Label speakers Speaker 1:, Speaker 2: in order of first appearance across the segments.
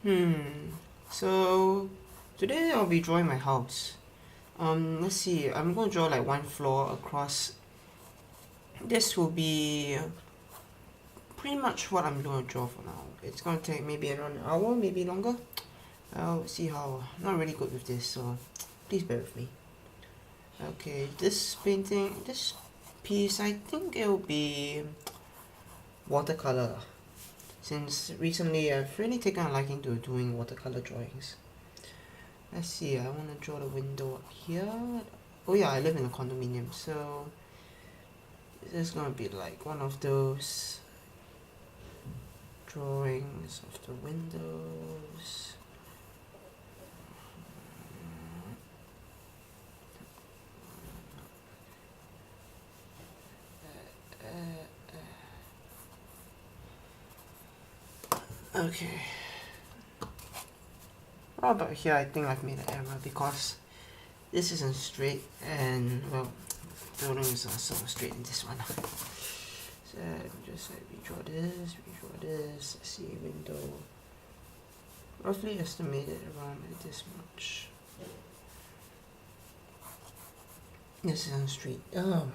Speaker 1: So today I'll be drawing my house. Let's see. I'm going to draw like one floor across. This will be pretty much what I'm going to draw for now. It's going to take maybe around an hour, maybe longer. I'll see how. I'm not really good with this, so please bear with me. Okay, this painting, this piece, I think it will be watercolor. Since recently I've really taken a liking to doing watercolor drawings. Let's see, I want to draw the window up here. Oh yeah, I live in a condominium, so this is going to be like one of those drawings of the windows. Okay. What about here? I think I've made an error because this isn't straight, and well, buildings are sort of straight in this one. So just like redraw this. Let's see, window. Roughly estimated around like this much. This isn't straight. Oh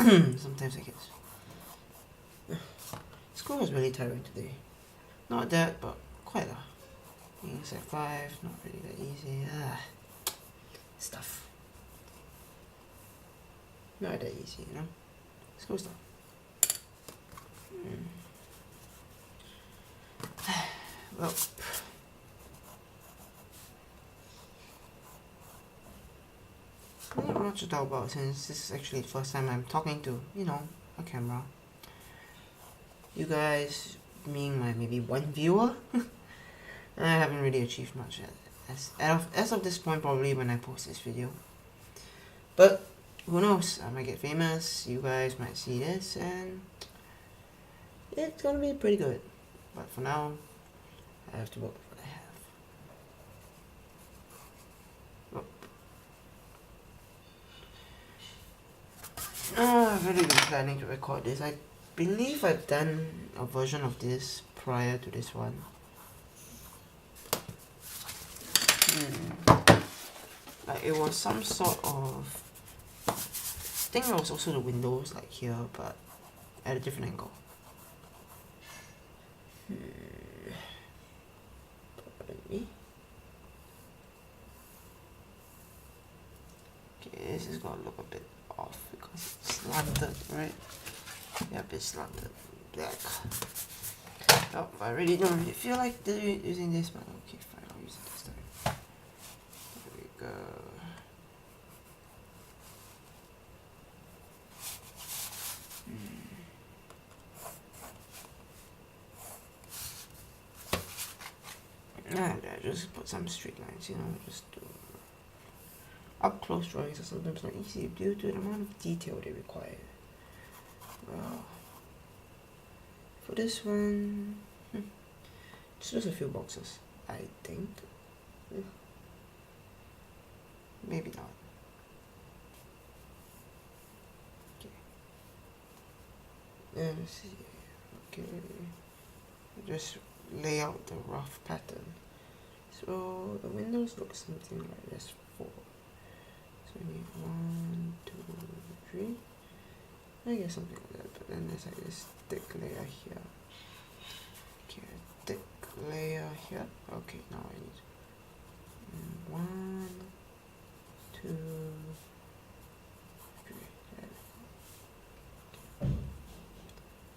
Speaker 1: man. Sometimes I guess. School was really tiring today. Not that, but quite a. It's like 5, not really that easy. Stuff. Not that easy, you know? School stuff. Well. Not much to talk about since this is actually the first time I'm talking to, a camera. You guys being my maybe one viewer. I haven't really achieved much as of this point, probably when I post this video. But who knows, I might get famous, you guys might see this, and it's gonna be pretty good. But for now, I have to work with what I have. I've really been planning to record this. I believe I've done a version of this prior to this one. Like it was some sort of, I think it was also the windows like here, but at a different angle. Okay, this is gonna look a bit off because it's slanted, right? Yep, it's slanted. Black. Oh, I really don't really feel like using this, but okay, fine, I'll use it this time. There we go. And I just put some straight lines, just do up close drawings are sometimes not easy due to the amount of detail they require. Well, for this one, it's just a few boxes, I think. Maybe not. Okay. Let's see. Okay. Just lay out the rough pattern. So the windows look something like this. 4. So we need 1, 2, 3. I guess something like that. But then there's like this thick layer here. Okay, thick layer here. Okay, now I need 1, 2, 3. Okay.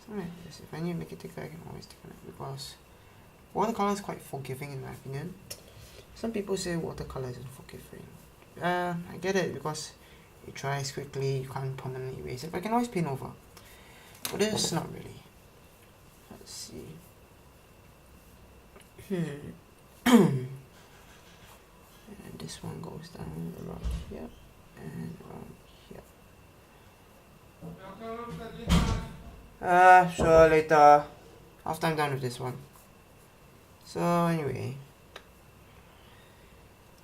Speaker 1: Something like this. If I need to make it thicker, I can always thicken it because watercolor is quite forgiving in my opinion. Some people say watercolor isn't forgiving. I get it because it dries quickly, you can't permanently erase it, but I can always paint over. But this, not really. Let's see. And this one goes down around here and around here. Sure, later. After I'm done with this one. So anyway,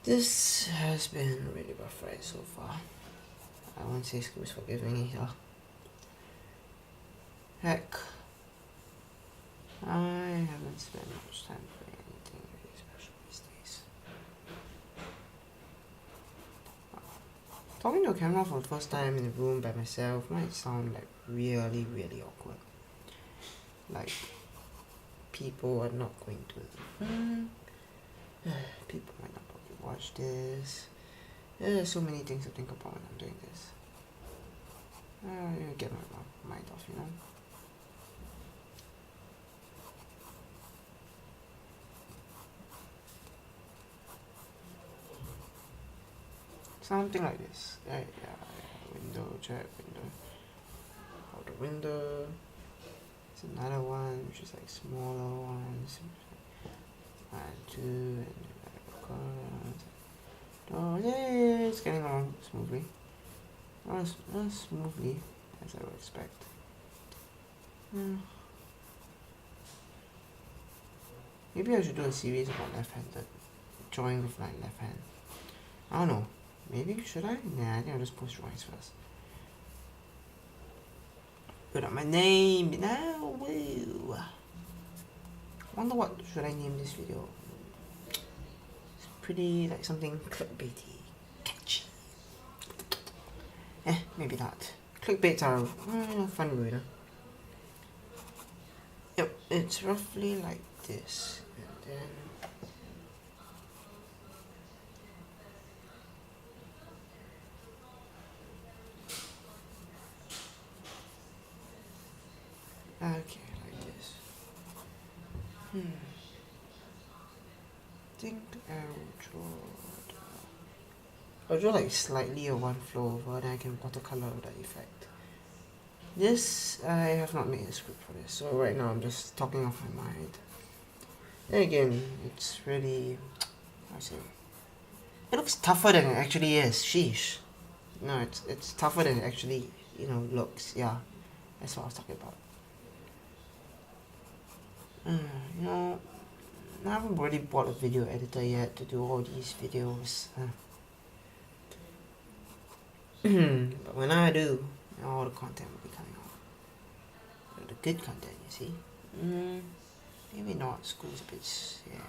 Speaker 1: this has been a really rough ride so far. I won't say school is forgiving either. Heck, I haven't spent much time doing anything really Talking to a camera for the first time in a room by myself might sound like really, really awkward. Like, people are not going to... people might not probably watch this. There's so many things to think about when I'm doing this. Get my mind off, you know? Something like this. Yeah. Window, check, window. Out the window. It's another one, which is like smaller ones. 1, 2, and oh, yeah, it's getting along smoothly. Not as smoothly as I would expect. Maybe I should do a series about left-handed, drawing with my left hand. I don't know. Maybe should I? Nah, I think I'll just post drawings first. Put up my name now. Woo. Wonder what should I name this video? It's pretty like something clickbaity, catchy. Maybe not. Clickbaits are fun reader. Yep, it's roughly like this, and then. Okay, like this. Think I'll draw like slightly a one flow over, then I can watercolor that effect. This, I have not made a script for this, so right now I'm just talking off my mind. Then again, it's really, how do I say, it looks tougher than it actually is, sheesh. No, it's tougher than it actually, looks, yeah. That's what I was talking about. I haven't really bought a video editor yet to do all these videos. But when I do, all the content will be coming out. The good content, you see. Maybe not. School's a bit, yeah.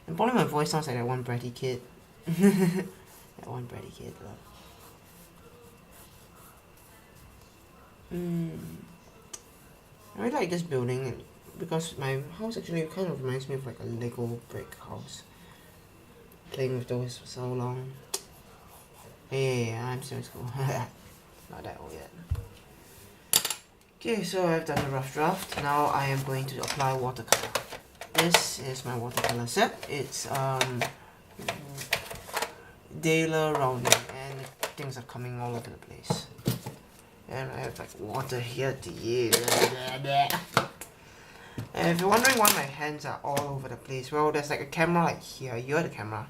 Speaker 1: And probably my voice sounds like that one bratty kid. That one bratty kid, I really like this building because my house actually kind of reminds me of like a Lego brick house. Playing with those for so long. Yeah, I'm still in school. Not that old yet. Okay, so I've done the rough draft. Now I am going to apply watercolor. This is my watercolor set. It's Daler rounding, and things are coming all over the place. And I have like water here to use. And if you're wondering why my hands are all over the place, well, there's like a camera like here. You're the camera,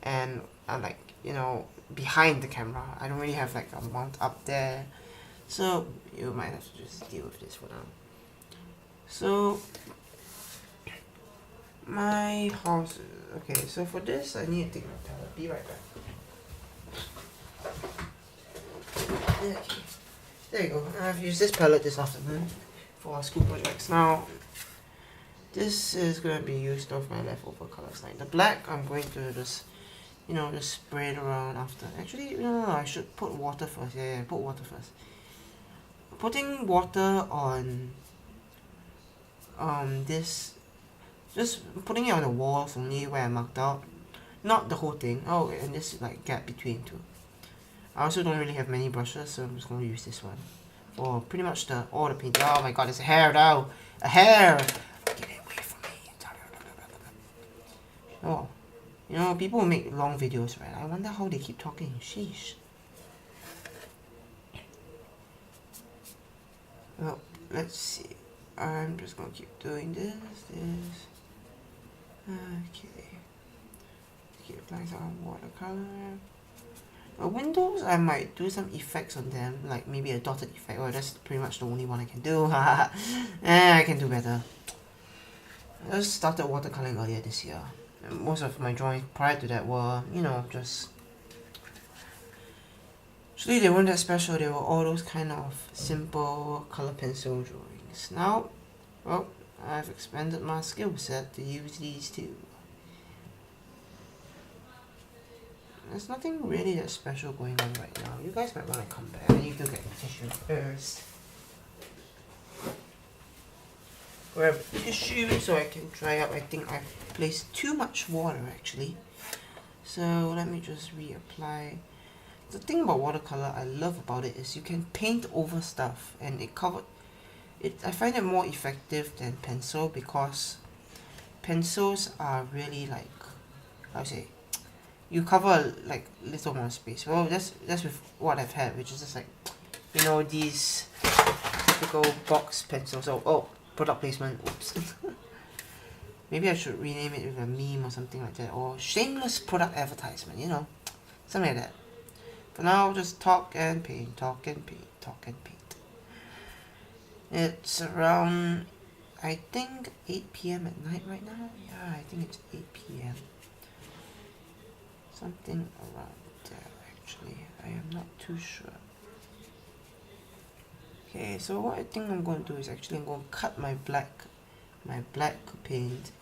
Speaker 1: and I'm like, behind the camera. I don't really have like a mount up there, so you might have to just deal with this for now. So my house. Okay, so for this I need to take my palette. Be right back. Okay. There you go. I've used this palette this afternoon for our school projects. Now, this is going to be used of my leftover colors. Like the black, I'm going to just, just spray it around after. Actually, no, I should put water first. Yeah, put water first. Putting water on this, just putting it on the walls only where I marked out, not the whole thing. Oh, and this like gap between two. I also don't really have many brushes, so I'm just going to use this one for pretty much all the paint. Oh my god, there's a hair now! A hair! Get it away from me! Oh, people who make long videos, right? I wonder how they keep talking. Sheesh. Well, let's see. I'm just going to keep doing this. Okay. Keep applying some watercolor. Windows, I might do some effects on them, like maybe a dotted effect. Oh, that's pretty much the only one I can do. I can do better. I just started watercoloring earlier this year. And most of my drawings prior to that were, just... Actually, they weren't that special. They were all those kind of simple color pencil drawings. Now, well, I've expanded my skill set to use these too. there's nothing really that special going on right now. You guys might want to come back. I need to get tissue first. Grab tissue so I can dry up. I think I've placed too much water actually. So let me just reapply. The thing about watercolor I love about it is you can paint over stuff and it covered it. I find it more effective than pencil because pencils are really like, how to say, you cover like little more space. Well, that's with what I've had, which is just like, you know, these typical box pencils. Oh, product placement. Oops. Maybe I should rename it with a meme or something like that, or shameless product advertisement. You know, something like that. For now, just talk and paint, talk and paint, talk and paint. It's around, I think, 8 p.m. at night right now. Yeah, I think it's 8 p.m. Something around there, actually. I am not too sure. Okay, so what I think I'm going to do is actually I'm going to cut my black paint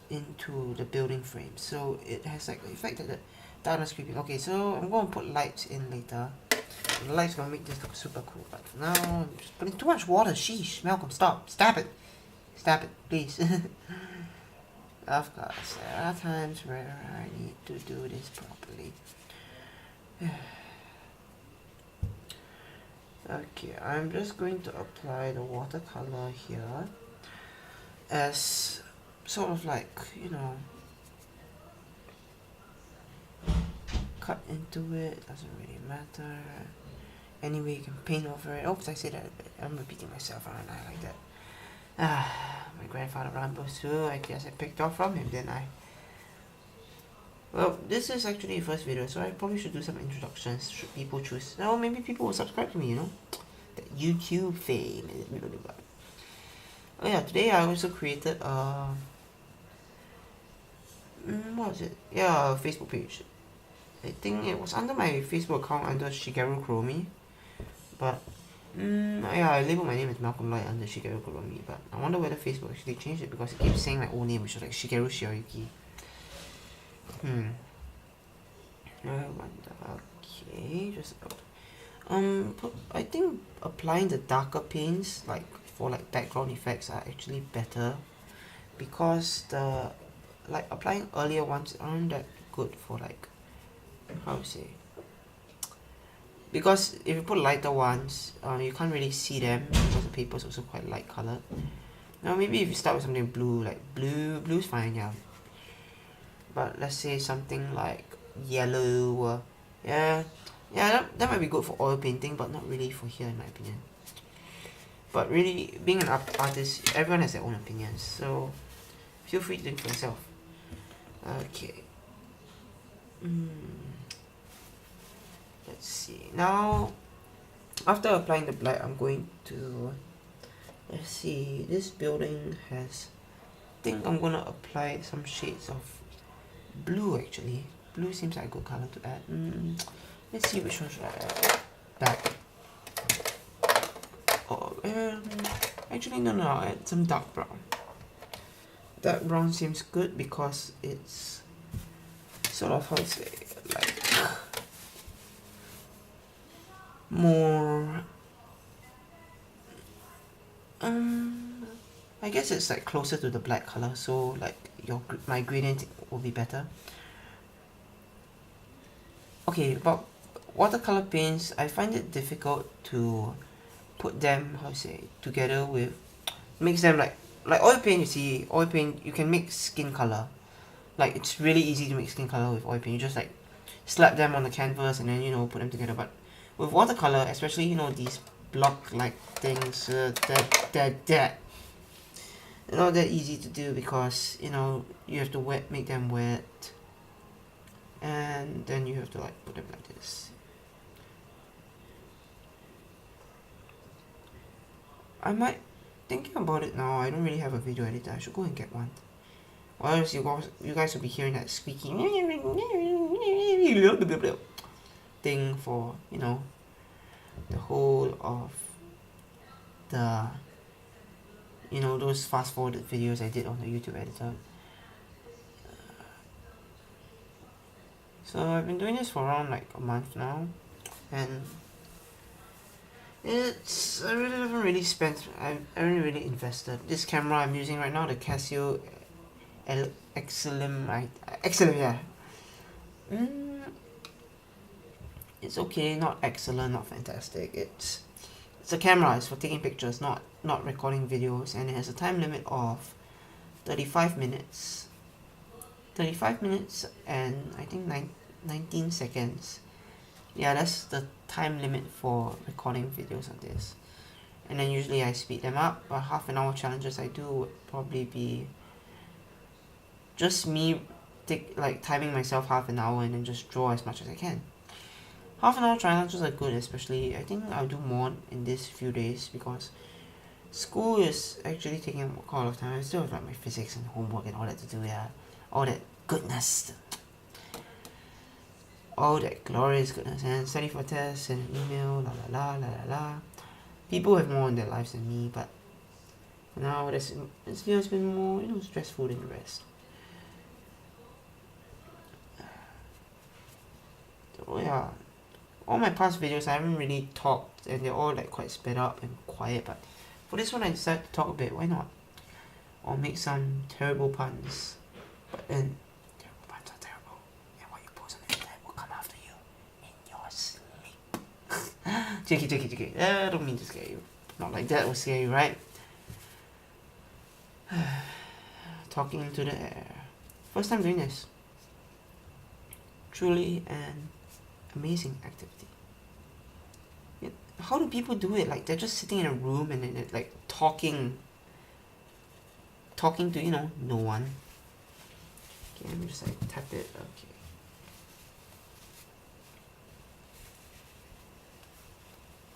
Speaker 1: into the building frame, so it has like the effect that the darkness creeping. Okay, so I'm going to put lights in later. The light's going to make this look super cool, but for now I'm just putting too much water. Sheesh, Malcolm, stop, stop it, please. Of course, there are times where I need to do this properly. Okay, I'm just going to apply the watercolor here as sort of like, you know, cut into it, doesn't really matter. Anyway, you can paint over it. Oops, I say that, I'm repeating myself, aren't I, like that. My grandfather rambles too. I guess I picked off from him, didn't I? Well, this is actually the first video, so I probably should do some introductions. Should people choose? No, maybe people will subscribe to me, you know? That YouTube fame. Oh yeah, today I also created what was it? Yeah, a Facebook page. I think it was under my Facebook account under Shigeru Kuromi. But yeah, I labeled my name as Malcolm Light under Shigeru Kuromi, but I wonder whether Facebook actually changed it because it keeps saying my old name, which is like Shigeru Shirayuki. I wonder. Okay, just I think applying the darker paints, like for like background effects, are actually better because the like applying earlier ones aren't that good for like, how to say, because if you put lighter ones, you can't really see them because the paper is also quite light colored. Now maybe if you start with something blue, like blue's fine, yeah. But let's say something like yellow, yeah, that might be good for oil painting, but not really for here in my opinion. But really, being an artist, everyone has their own opinions, so feel free to think for yourself. Okay. Let's see. Now, after applying the black, I'm going to, let's see, this building has, I think I'm gonna apply some shades of blue actually. Blue seems like a good color to add. Let's see which one should I add. That. Oh, actually no, I'll add some dark brown. Dark brown seems good because it's sort of, how to say, like more I guess it's like closer to the black color, so like my gradient will be better. Okay, but watercolor paints, I find it difficult to put them, how to say, together with, mix them like oil paint. You see, oil paint, you can mix skin color. Like it's really easy to mix skin color with oil paint. You just like slap them on the canvas and then, you know, put them together. But with watercolor, especially, you know, these block-like things, they're not that easy to do because, you know, you have to make them wet, and then you have to like put them like this. I might, thinking about it now, I don't really have a video editor. I should go and get one. Or else you guys will be hearing that squeaky thing for, you know, the whole of the, you know, those fast forwarded videos I did on the YouTube editor. So I've been doing this for around like a month now, and I really haven't really spent, I haven't really invested. This camera I'm using right now, the Casio Xlim, yeah. It's okay, not excellent, not fantastic. It's a camera. It's for taking pictures, not recording videos, and it has a time limit of 35 minutes. 35 minutes and I think 19 seconds. Yeah, that's the time limit for recording videos on this. And then usually I speed them up. But half an hour challenges I do would probably be just me timing myself half an hour and then just draw as much as I can. Half an hour challenges are good, especially I think I'll do more in these few days because school is actually taking quite a lot of time. I still have like my physics and homework and all that to do, yeah. All that goodness. All that glorious goodness, and study for tests and email, la la la la la la. People have more in their lives than me, but now this year has been more, stressful than the rest. So yeah, all my past videos I haven't really talked, and they're all like quite sped up and quiet, but for this one I decided to talk a bit, why not? Or make some terrible puns, but then terrible puns are terrible, and what you post on the internet will come after you in your sleep. JK, I don't mean to scare you, not like that will scare you, right? Talking into the air, first time doing this, truly an amazing activity. How do people do it? Like they're just sitting in a room and then they're like talking to no one. Okay, let me just like tap it.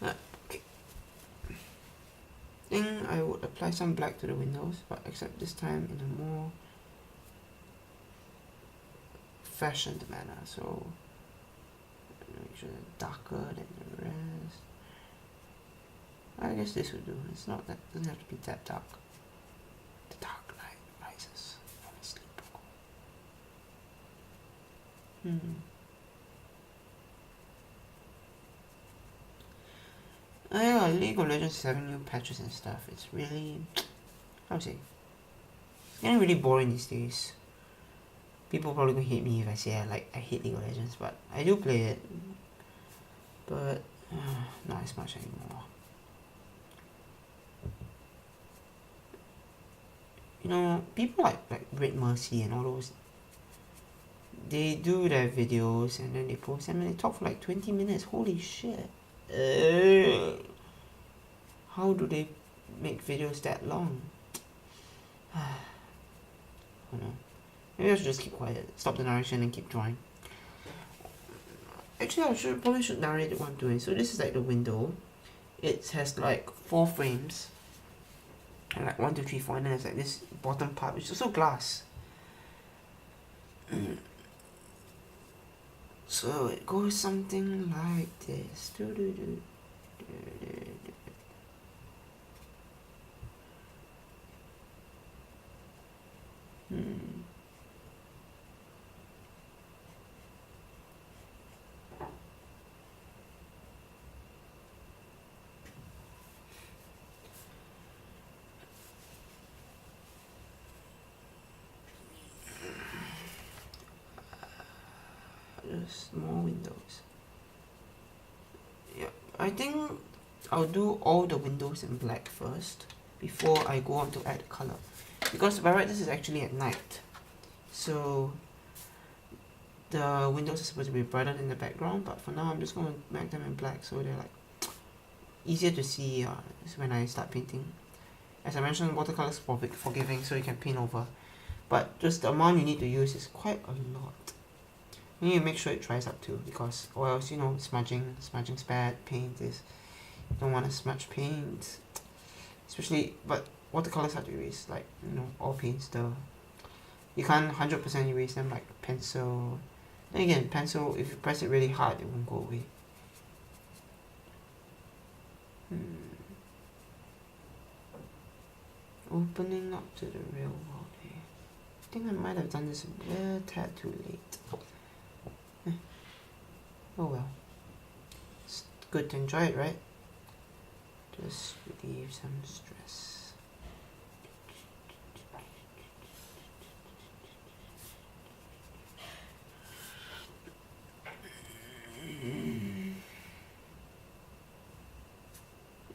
Speaker 1: Okay. I think I would apply some black to the windows, but except this time in a more fashioned manner. So make sure they're darker than the rest. I guess this would do. It's not that, doesn't have to be that dark. The dark night rises from its sleep. Oh yeah, League of Legends is having new patches and stuff. It's really, how to say, it's getting really boring these days. People probably gonna hate me if I say I hate League of Legends, but I do play it. But not as much anymore. People like Red Mercy and all those, they do their videos and then they post them and they talk for like 20 minutes. Holy shit. How do they make videos that long? I don't know. Maybe I should just keep quiet, stop the narration and keep drawing. Actually, I probably should narrate what I'm doing. So this is like the window. It has like 4 frames. And like 1, 2, 3, 4, and then there's like this bottom part which is also glass. So it goes something like this. Just more windows. Yeah, I think I'll do all the windows in black first before I go on to add color, because by right this is actually at night, so the windows are supposed to be brighter than the background, but for now I'm just going to make them in black so they're like easier to see when I start painting. As I mentioned, watercolor is forgiving, so you can paint over, but just the amount you need to use is quite a lot. You need to make sure it dries up too, because or else smudging's bad. Paint is, you don't want to smudge paint, especially, but watercolors have to erase, like all paints. You can't 100% erase them like pencil. Then again, pencil, if you press it really hard, it won't go away. Opening up to the real world here. I think I might have done this a tad too late. Oh well. It's good to enjoy it, right? Just relieve some stress.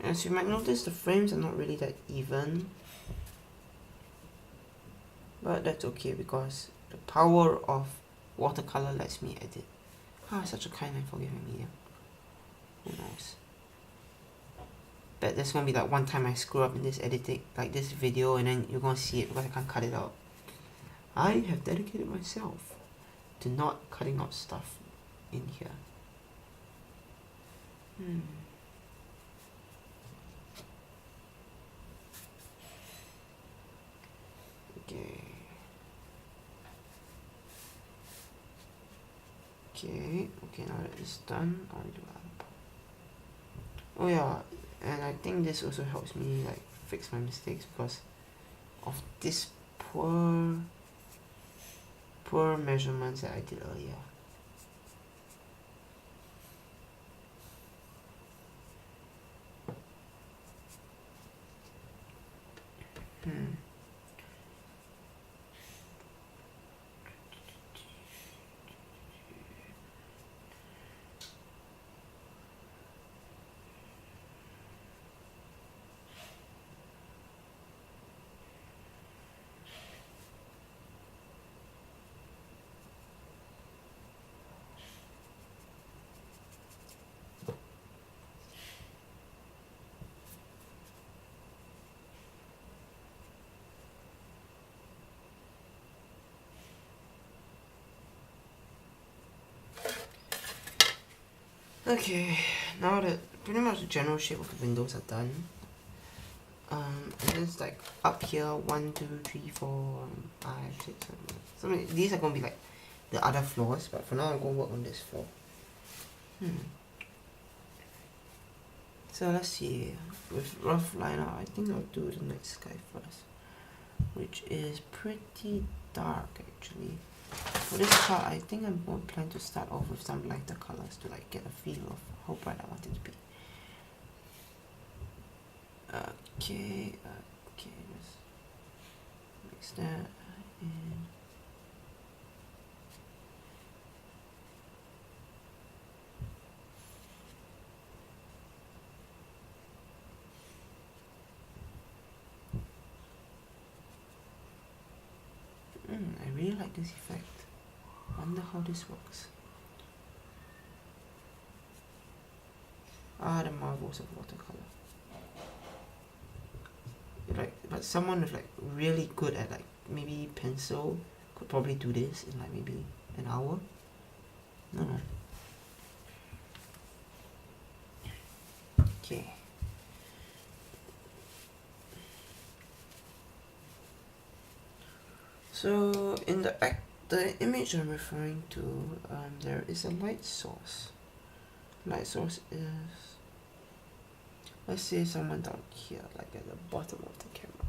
Speaker 1: As you might notice, the frames are not really that even. But that's okay because the power of watercolor lets me edit. Ah, such a kind and forgiving medium. Who knows? Bet there's gonna be like one time I screw up in this editing, like this video, and then you're gonna see it because I can't cut it out. I have dedicated myself to not cutting out stuff in here. Okay. Okay, now that it's done, I'll do that. Oh yeah, and I think this also helps me like fix my mistakes because of this poor measurements that I did earlier. Okay, now that pretty much the general shape of the windows are done, and it's like up here 1, 2, 3, 4, 5, 6, 7. So these are gonna be like the other floors, but for now I'm gonna work on this floor. So let's see, with rough line out, I think I'll do the night sky first, which is pretty dark actually. For this part, I think I'm going to plan to start off with some lighter colors to like get a feel of how bright I want it to be. Okay, let's mix that in. I really like this effect. Wonder how this works. Ah, the marvels of watercolor. Like, but someone with like really good at like maybe pencil could probably do this in like maybe an hour. No. Okay. So in the image I'm referring to, there is a light source. Light source is, let's say someone down here, like at the bottom of the camera.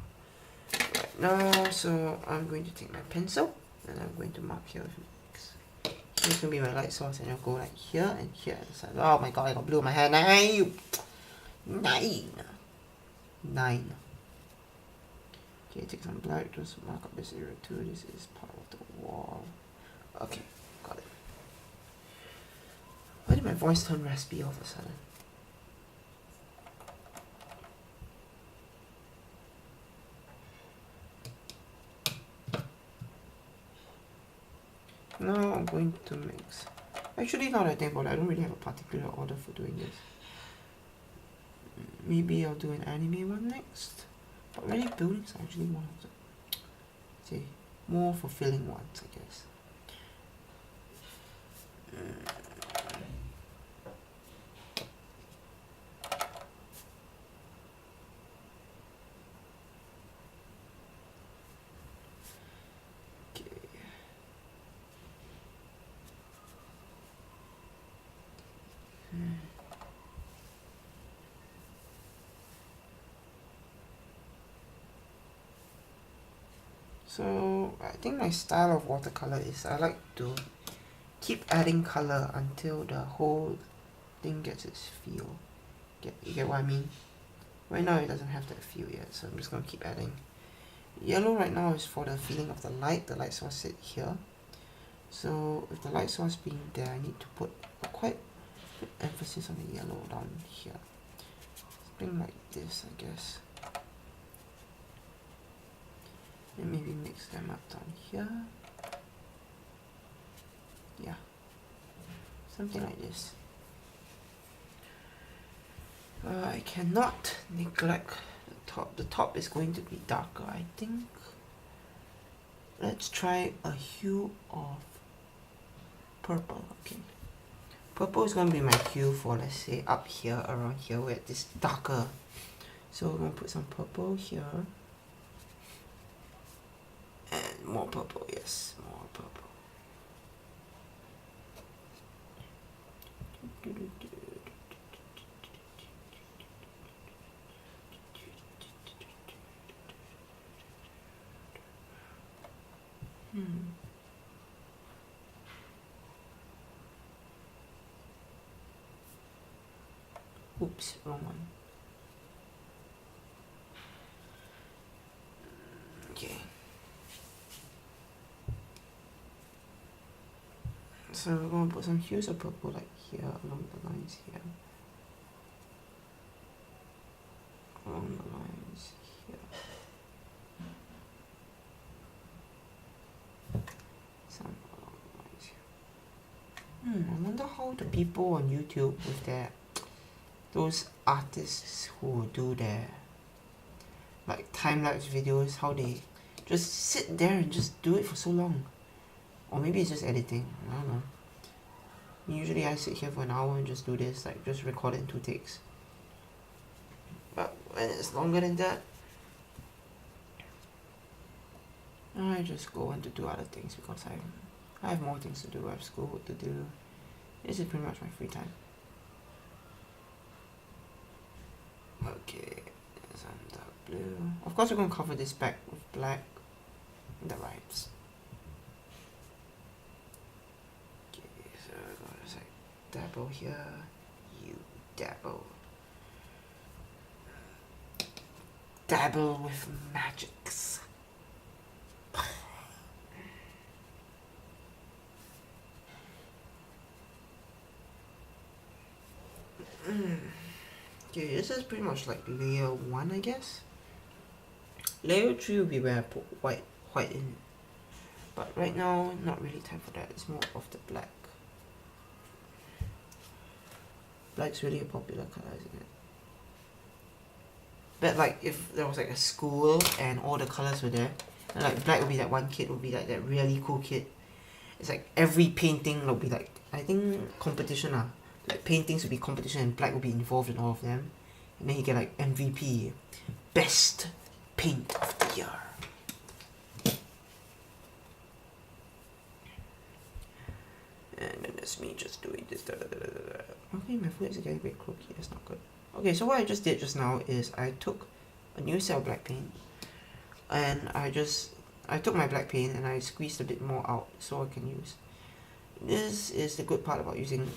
Speaker 1: Right now, so I'm going to take my pencil and I'm going to mark here with X. Here's gonna be my light source, and I'll go like here and here at the side. Oh my god, I got blue in my hair. 9. Okay, take some black, just mark up this area too. This is part of the wall. Okay, got it. Why did my voice turn raspy all of a sudden? Now I'm going to mix. Actually, now that I think about it, I don't really have a particular order for doing this. Maybe I'll do an anime one next. But really, buildings are actually one of the more fulfilling ones, I guess. So I think my style of watercolor is I like to keep adding color until the whole thing gets its feel. You get what I mean? Right now it doesn't have that feel yet, so I'm just gonna keep adding. Yellow right now is for the feeling of the light source sit here. So with the light source being there, I need to put quite good emphasis on the yellow down here. Something like this, I guess. And maybe mix them up down here. Yeah, something like this. I cannot neglect the top. The top is going to be darker, I think. Let's try a hue of purple. Okay, purple is going to be my hue for, let's say, up here, around here, where it's darker. So we're going to put some purple here. And more purple, yes, more purple. Oops, wrong one. Okay. So we're going to put some hues of purple like here, along the lines here. Along the lines here. Some along the lines here. I wonder how the people on YouTube with those artists who do their like time-lapse videos, how they just sit there and just do it for so long. Or maybe it's just editing, I don't know. Usually I sit here for an hour and just do this, like just record it in 2 takes. But when it's longer than that, I just go on to do other things because I have more things to do. I have schoolwork to do. This is pretty much my free time. Okay, some dark blue. Of course we're going to cover this back with black. The rhymes. Okay, so we're going to just like dabble here. You dabble. Dabble with magics. Okay, this is pretty much like layer 1, I guess. Layer 3 will be where I put white in. But right now, not really time for that. It's more of the black. Black's really a popular color, isn't it? But like if there was like a school and all the colors were there, and like black would be that one kid, would be like that really cool kid. It's like every painting would be like, I think competition like paintings would be competition and black would be involved in all of them. And then you get like MVP, best paint of the year. And then that's me just doing this. Okay, my foot is getting a bit crooked. That's not good. Okay, so what I just did just now is I took a new set of black paint, and I took my black paint and I squeezed a bit more out so I can use. This is the good part about using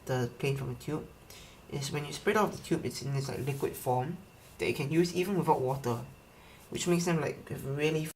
Speaker 1: the paint from a tube, is when you spread out the tube, it's in this like liquid form that you can use even without water, which makes them like really